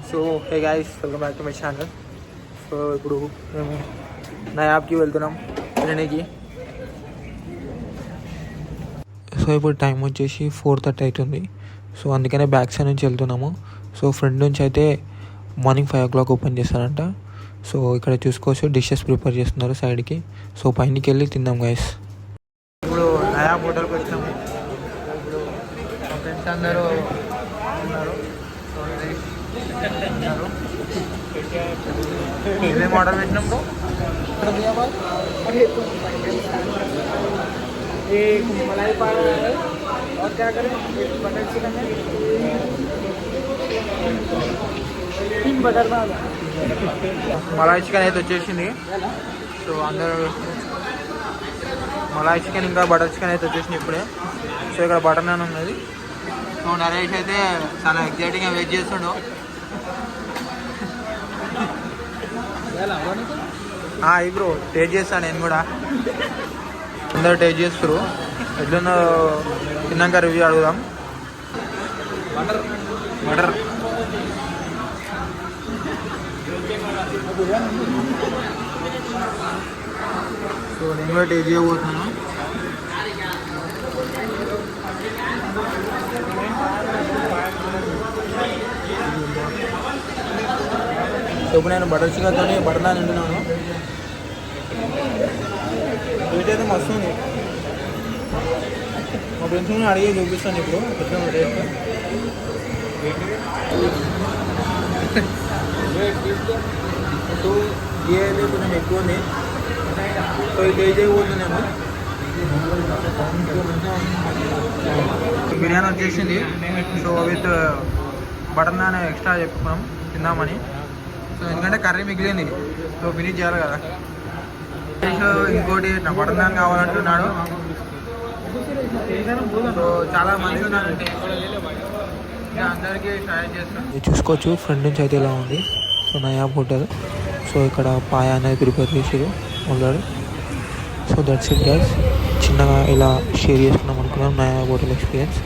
So hey guys, welcome back to my channel. So ఇప్పుడు మేము నయాబ్కి వెళ్తున్నాం తినడానికి. సో ఇప్పుడు టైం వచ్చేసి 4:30 అవుతుంది. సో అందుకనే బ్యాక్ సైడ్ నుంచి వెళ్తున్నాము. సో ఫ్రంట్ నుంచి అయితే మార్నింగ్ 5 o'clock ఓపెన్ చేస్తారంట. సో ఇక్కడ చూసుకోవచ్చు డిషెస్ ప్రిపేర్ చేస్తున్నారు సైడ్కి. సో పైనకి వెళ్ళి తిందాం గైస్. ఇప్పుడు నయాబ్ హోటల్కి వచ్చినాము. ఇప్పుడు మా ఫ్రెండ్స్ అందరూ ఉన్నారు. ఏమేమి ఆర్డర్ పెట్టినప్పుడు मलाई पाव है और क्या करें, बटर चिकन है, 3 बटर नान. मलाई చికెన్ అయితే వచ్చేసింది. సో అందరూ मलाई చికెన్ ఇంకా బటర్ చికెన్ అయితే వచ్చేసింది ఇప్పుడే. సో ఇక్కడ బటర్ నాన్ ఉన్నది. సో నరేష్ అయితే చాలా ఎగ్జైటింగ్గా వెయిట్ చేస్తుండు. బ్రో టేస్ట్ చేస్తాను నేను కూడా. అందరూ టేస్ట్ చేస్తారు. ఎట్లుందో తిన్నాక రివ్యూ అడుగుదాం. బటర్ సో నేను కూడా టేస్ట్ చేయబోతున్నాను. సో ఇప్పుడు నేను బటర్ చికెన్తో బటర్ నాన్ తింటున్నాను. టేస్ట్ అయితే మస్తు ఉంది. మా ఫ్రెండ్స్ అడిగి చూపిస్తాను ఇప్పుడు ఎట్లా టేస్ట్. సో ఏ అయితే కొంచెం ఎక్కువ ఉంది. సో ఈ టేస్ట్ అయిపోతుంది. నేను బిర్యానీ వచ్చేసింది. So with butter non extra చెప్పుకున్నాం తిందామని. సో ఎందుకంటే కర్రీ మిగిలింది. సో ఫినిష్ చేయాలి కదా. ఇంకోటి నా బటర్ నాన్ కావాలంటున్నాడు. సో చాలా మంది ఉన్నారు. అందరికీ ట్రై చేస్తాను. చూసుకోవచ్చు ఫ్రంట్ నుంచి అయితే ఇలా ఉంది. So Nayab hotel. సో ఇక్కడ పాయ అనేది ప్రిపేర్ చేసారు already. So that's it guys. చిన్నగా ఇలా షేర్ చేసుకున్నాం అనుకున్నాం నయాబ్ హోటల్ ఎక్స్పీరియన్స్.